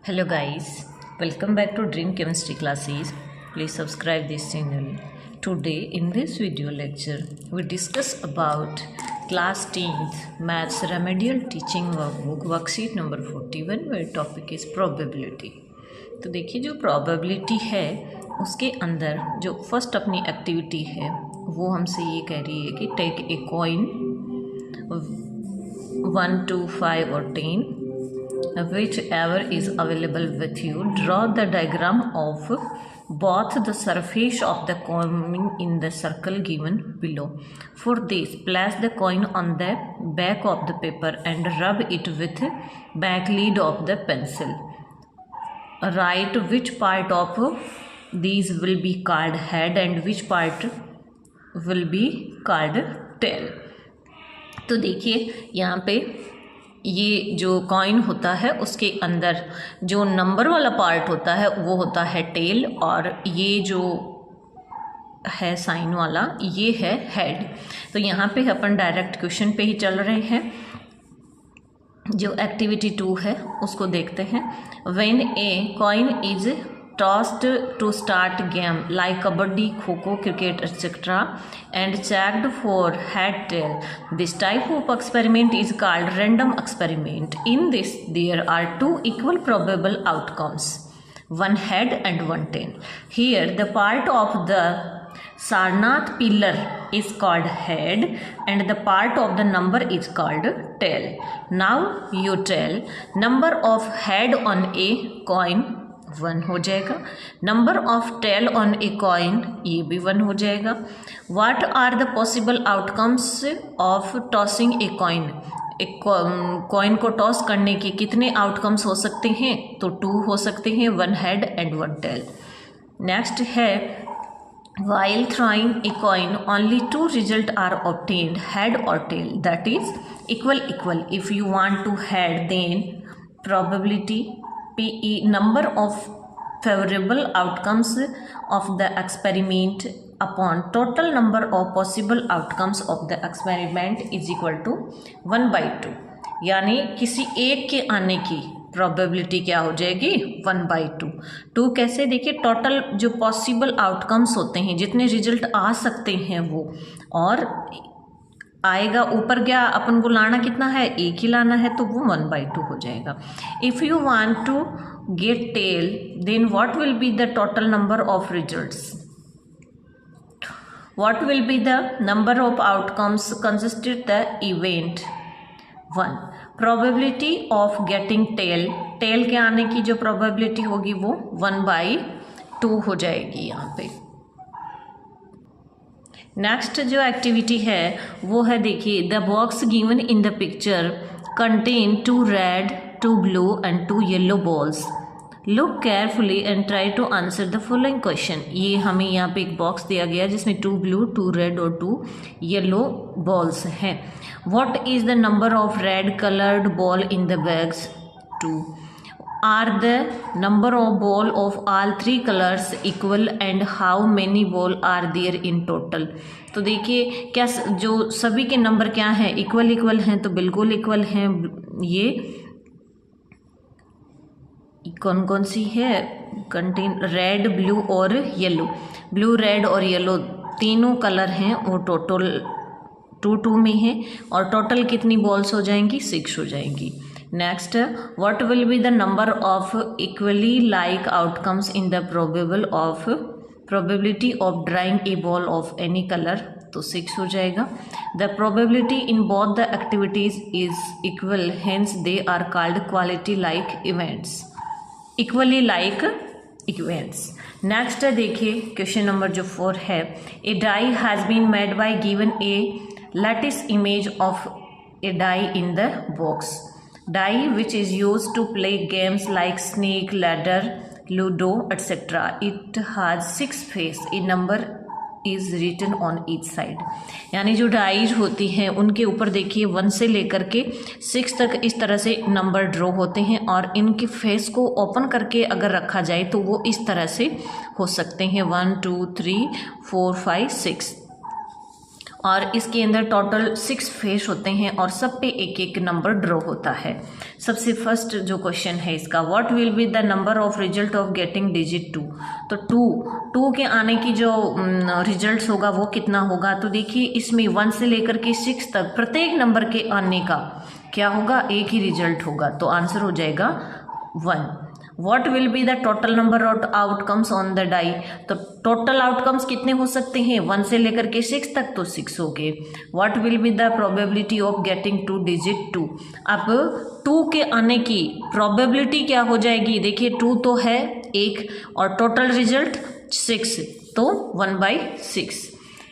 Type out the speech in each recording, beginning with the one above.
Hello guys, welcome back to Dream Chemistry classes. Please subscribe this channel. Today in this video lecture we discuss about class 10th maths remedial teaching workbook worksheet number 41 where topic is probability. तो देखिए जो probability है उसके अंदर जो first अपनी activity है वो हमसे ये कह रही है कि take a coin 1, 2, 5 or 10 whichever is available with you. Draw the diagram of both the surface of the coin in the circle given below. For this, place the coin on the back of the paper and rub it with back lead of the pencil. Write which part of these will be called head and which part will be called tail. तो देखिए यहाँ पे ये जो coin होता है उसके अंदर जो नंबर वाला पार्ट होता है वो होता है टेल और ये जो है साइन वाला ये है हेड। तो यहाँ पे अपन डायरेक्ट क्वेश्चन पे ही चल रहे हैं। जो एक्टिविटी 2 है उसको देखते हैं। When a coin is tossed to start game like kabaddi, kho-kho, cricket, etc. and checked for head tail. This type of experiment is called random experiment. In this, there are two equal probable outcomes, one head and one tail. Here, the part of the Sarnath pillar is called head and the part of the number is called tail. Now, you tell number of head on a coin 1 हो जाएगा, number of tail on a coin ये भी 1 हो जाएगा। What are the possible outcomes of tossing a coin, एक coin को toss करने के कितने आउटकम्स हो सकते हैं? तो 2 हो सकते हैं, 1 हेड एंड 1 टेल। नेक्स्ट है while throwing a coin only 2 results are obtained, head or tail, that is equal. If you want to head, then probability PE, number of favorable outcomes of the experiment upon total number of possible outcomes of the experiment is equal to 1/2। यानी किसी एक के आने की probability क्या हो जाएगी? 1/2। 2 कैसे? देखिए टोटल जो पॉसिबल आउटकम्स होते हैं जितने रिजल्ट आ सकते हैं वो, और आएगा ऊपर क्या अपन को लाना कितना है? एक ही लाना है, तो वो 1/2 हो जाएगा। If you want to get tail then what will be the total number of results? What will be the number of outcomes consisted the event? 1। Probability of getting tail, tail के आने की जो प्रोबेबिलिटी होगी वो 1/2 हो जाएगी यहाँ पे। नेक्स्ट जो एक्टिविटी है वो है, देखिए the box given in the picture contain 2 red, 2 blue and 2 yellow balls. Look carefully and try to answer the following question. ये हमें यहाँ पे एक बॉक्स दिया गया जिसमें 2 ब्लू, 2 रेड और 2 येलो बॉल्स हैं। What is the number of red coloured ball in the bags? 2। Are the number of ball of all 3 colors equal and how many ball are there in total? तो देखिए क्या जो सभी के number क्या हैं? Equal हैं, तो बिल्कुल इक्वल हैं। ये कौन कौन सी है? कंटेन रेड, ब्लू और येलो। ब्लू, रेड और येलो तीनों कलर हैं, वो टोटल 2 में है और टोटल कितनी बॉल्स हो जाएंगी? 6 हो जाएंगी। Next, what will be the number of equally like outcomes in the probability of drawing a ball of any colour? तो 6 हो जाएगा। The probability in both the activities is equal, hence they are called quality like events, equally like events. Next है, देखिए question number जो 4 है, a die has been made by given a lattice image of a die in the box. Die which is used to play games like snake, ladder, ludo, etc. It has 6 faces. A number is written on each side. यानी जो dies होती हैं उनके ऊपर देखिए 1 से लेकर के 6 तक इस तरह से नंबर ड्रॉ होते हैं और इनके फेस को ओपन करके अगर रखा जाए तो वो इस तरह से हो सकते हैं 1, 2, 3, 4, 5, 6। और इसके अंदर टोटल 6 फेस होते हैं और सब पे एक एक नंबर ड्रॉ होता है। सबसे फर्स्ट जो क्वेश्चन है इसका, what will be the number of result of getting digit 2। तो 2 के आने की जो रिजल्ट्स होगा वो कितना होगा। तो देखिए इसमें 1 से लेकर के 6 तक प्रत्येक नंबर के आने का क्या होगा, एक ही रिजल्ट होगा। तो आंसर हो जाएगा 1। What will be the total number of outcomes on the die। तो टोटल आउटकम्स कितने हो सकते हैं, 1 से लेकर के 6 तक, तो 6 हो गए। What will be the probability of getting 2 digit 2। अब 2 के आने की प्रोबेबिलिटी क्या हो जाएगी, देखिए 2 तो है 1 और टोटल रिजल्ट 6, तो 1/6।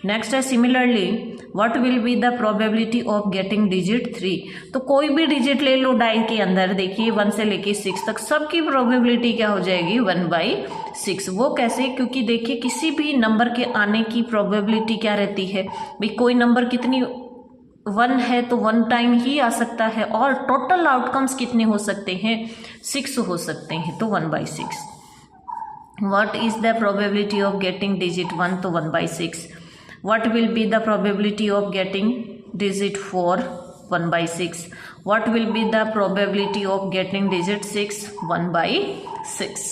नेक्स्ट है similarly what will be the probability of getting digit 3। तो कोई भी डिजिट ले लो डाई के अंदर, देखिए 1 से लेके 6 तक सबकी प्रोबेबिलिटी क्या हो जाएगी, 1/6। वो कैसे, क्योंकि देखिए किसी भी नंबर के आने की प्रोबेबिलिटी क्या रहती है भाई, कोई नंबर कितनी 1 है तो 1 टाइम ही आ सकता है और टोटल आउटकम्स कितने हो सकते हैं, 6 हो सकते हैं, तो 1/6। What is the probability of getting digit 1, तो 1/6। What will be the probability of getting digit 4, 1/6। What will be the probability of getting digit 6, 1/6।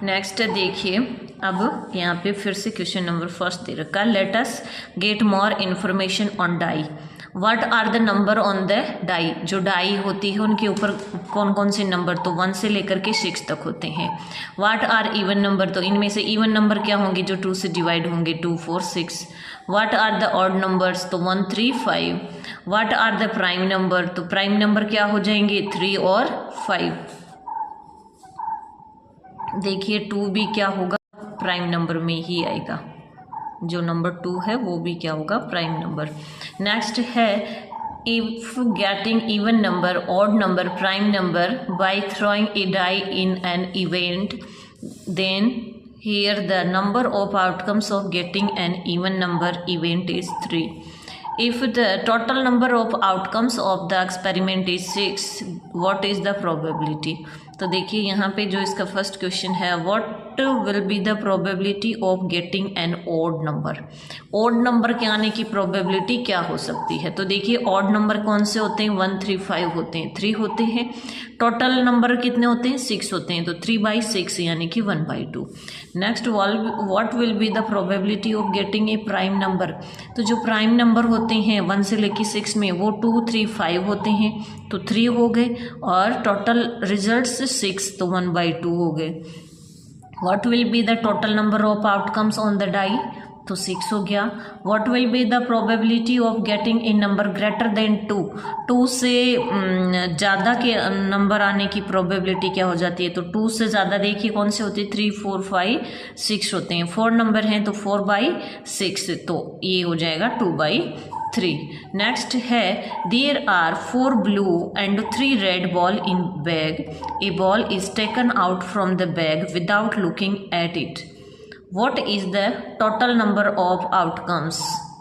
Next देखिए, अब यहाँ पे फिर से क्वेश्चन नंबर फर्स्ट दे रखा है, let us get more information on die. What are the number on the die. जो डाई होती है उनके ऊपर कौन कौन से नंबर, तो 1 से लेकर के 6 तक होते हैं। व्हाट आर इवन नंबर, तो इनमें से इवन नंबर क्या होंगे, जो 2 से डिवाइड होंगे, 2, 4, 6। What are the odd numbers, तो 1, 3, 5। What are the prime number, तो प्राइम नंबर क्या हो जाएंगे, 3 और 5। देखिए 2 भी क्या होगा, प्राइम नंबर में ही आएगा, जो नंबर 2 है वो भी क्या होगा, प्राइम नंबर। नेक्स्ट है if getting even number, odd number, prime number by throwing a die in an event, then here the number of outcomes of getting an even number event is 3। If the total number of outcomes of the experiment is 6, what is the probability। तो देखिए यहाँ पे जो इसका first question है, what will be the probability of getting N odd number. Odd number के आने की प्रोबेबिलिटी क्या हो सकती है। तो देखिए ऑड नंबर कौन से होते हैं, 1, 3, 5 होते हैं, 3 होते हैं। टोटल नंबर कितने होते हैं, 6 होते हैं, तो 3/6 यानी कि 1/2। Next what will be the probability of getting A prime number. तो जो प्राइम नंबर होते हैं 1 से लेकर 6 में, वो 2, 3, 5 होते हैं, तो 3 हो गए और टोटल रिजल्ट्स 6, तो 1/2 हो गए। What will be the total number of outcomes on the die, तो 6 हो गया। What will be the probability of getting a number greater than 2। 2 से ज़्यादा के नंबर आने की प्रोबेबिलिटी क्या हो जाती है, तो 2 से ज़्यादा देखिए कौन से होते हैं, 3, 4, 5, 6 होते हैं। 4 नंबर हैं तो 4/6, तो ये हो जाएगा 2/3। नेक्स्ट है there are 4 blue and 3 red ball in bag, a ball is taken out from the bag without looking at it. What is the total number of outcomes,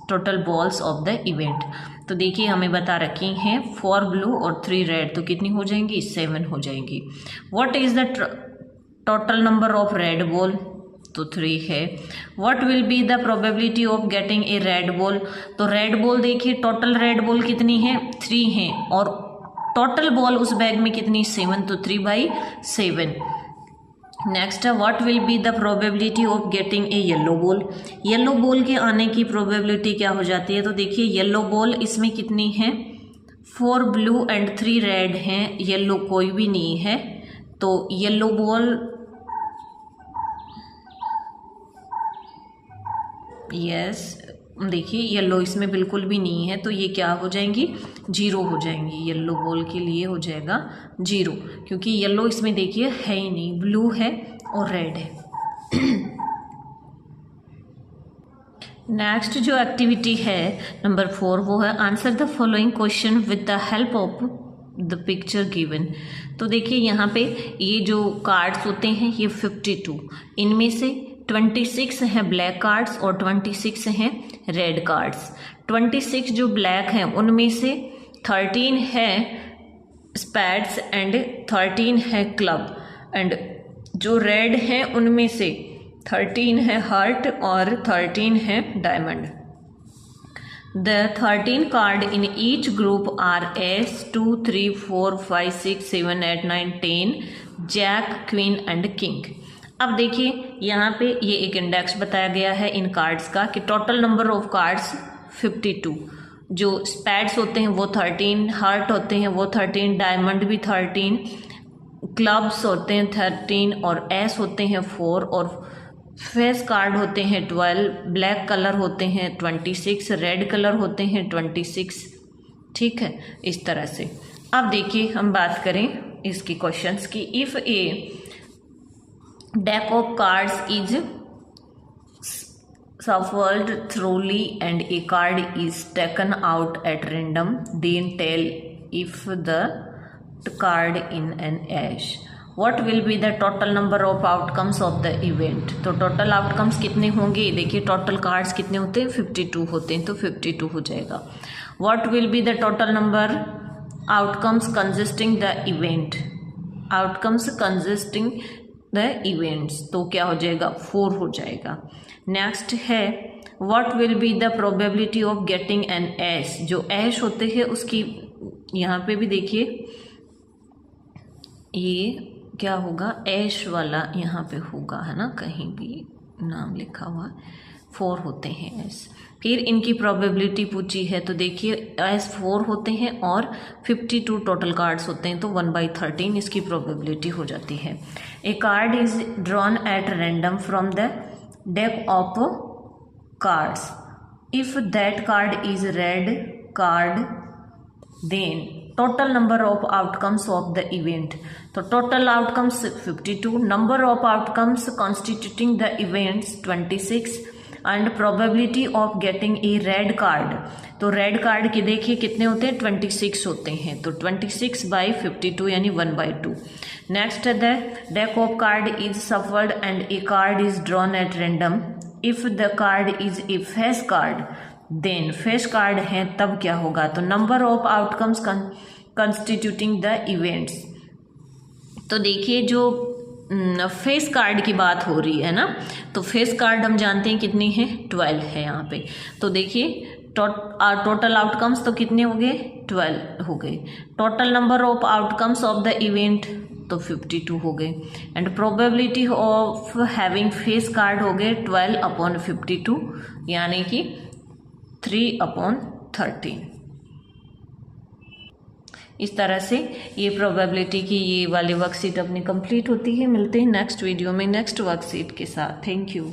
total balls of the event। तो देखिए हमें बता रखी हैं 4 blue और 3 red, तो कितनी हो जाएंगी, 7 हो जाएंगी। What is the total number of red ball, तो 3 है। What will be the probability of getting a red ball। तो रेड बॉल देखिए टोटल रेड बॉल कितनी है, 3 हैं और टोटल बॉल उस बैग में कितनी, 7, तो 3/7। नेक्स्ट है what will be the probability of getting A yellow ball. Yellow ball के आने की प्रोबेबिलिटी क्या हो जाती है, तो देखिए येलो बॉल इसमें कितनी है, 4 ब्लू एंड 3 रेड हैं, येलो कोई भी नहीं है, तो येलो बॉल यस देखिए येलो इसमें बिल्कुल भी नहीं है, तो ये क्या हो जाएंगी, 0 हो जाएंगी। येलो बॉल के लिए हो जाएगा 0, क्योंकि येलो इसमें देखिए है ही नहीं, ब्लू है और रेड है। नेक्स्ट जो एक्टिविटी है नंबर 4 वो है answer the following question with the help of the picture given. तो देखिए यहाँ पे ये जो कार्ड्स होते हैं ये 52, इनमें से 26 हैं ब्लैक कार्ड्स और 26 हैं रेड कार्ड्स। 26 जो ब्लैक हैं उनमें से 13 है स्पैड्स एंड 13 है क्लब, एंड जो रेड हैं उनमें से 13 है हार्ट और 13 है diamond. The 13 card in each group are Ace, 2, 3, 4, 5, 6, 7, 8, 9, 10, Jack, Queen and King। अब देखिए यहाँ पे ये एक इंडेक्स बताया गया है इन कार्ड्स का कि टोटल नंबर ऑफ कार्ड्स 52, जो स्पैड्स होते हैं वो 13, हार्ट होते हैं वो 13, डायमंड भी 13, क्लब्स होते हैं 13 और एस होते हैं 4 और फेस कार्ड होते हैं 12, ब्लैक कलर होते हैं 26, रेड कलर होते हैं 26। ठीक है, इस तरह से। अब देखिए हम बात करें इसकी क्वेश्चंस की। If A deck of cards is shuffled thoroughly and a card is taken out at random, then tell if the card in an ash. What will be the total number of outcomes of the event? तो total outcomes कितने होंगे? देखिए total cards कितने होते हैं? 52 होते हैं, तो 52 हो जाएगा। What will be the total number outcomes consisting the event? Outcomes consisting the events, तो क्या हो जाएगा? 4 हो जाएगा। नेक्स्ट है what will be the probability of getting an ash? जो ऐश होते हैं उसकी यहाँ पे भी देखिए ये क्या होगा, ऐश वाला यहाँ पे होगा, है ना, कहीं भी नाम लिखा हुआ 4 होते हैं ऐश। फिर इनकी प्रोबेबिलिटी पूछी है तो देखिए ऐश 4 होते हैं और 52 टोटल कार्ड्स होते हैं, तो 1/13 इसकी प्रोबेबिलिटी हो जाती है। A card is drawn at random from the deck of cards. If that card is red card, then total number of outcomes of the event. तो total outcomes 52, number of outcomes constituting the events 26 and probability of getting a red card. तो red card के देखिए कितने होते हैं? 26 होते हैं, तो 26/52 यानी 1/2। Next the deck of card is shuffled and a card is drawn at random. If the card is a face card, then face card है तब क्या होगा? तो number of outcomes constituting the events. तो देखिए जो फेस कार्ड की बात हो रही है ना, तो फेस कार्ड हम जानते हैं कितनी है? 12 है यहाँ पे। तो देखिए टोटल आउटकम्स तो कितने हो गए? 12 हो गए। Total number of outcomes of the event तो 52 हो गए and probability of having face card हो गए 12/52 यानी कि 3/13। इस तरह से ये प्रोबेबिलिटी की ये वाली वर्कशीट अपनी कंप्लीट होती है। मिलते हैं नेक्स्ट वीडियो में नेक्स्ट वर्कशीट के साथ। Thank you.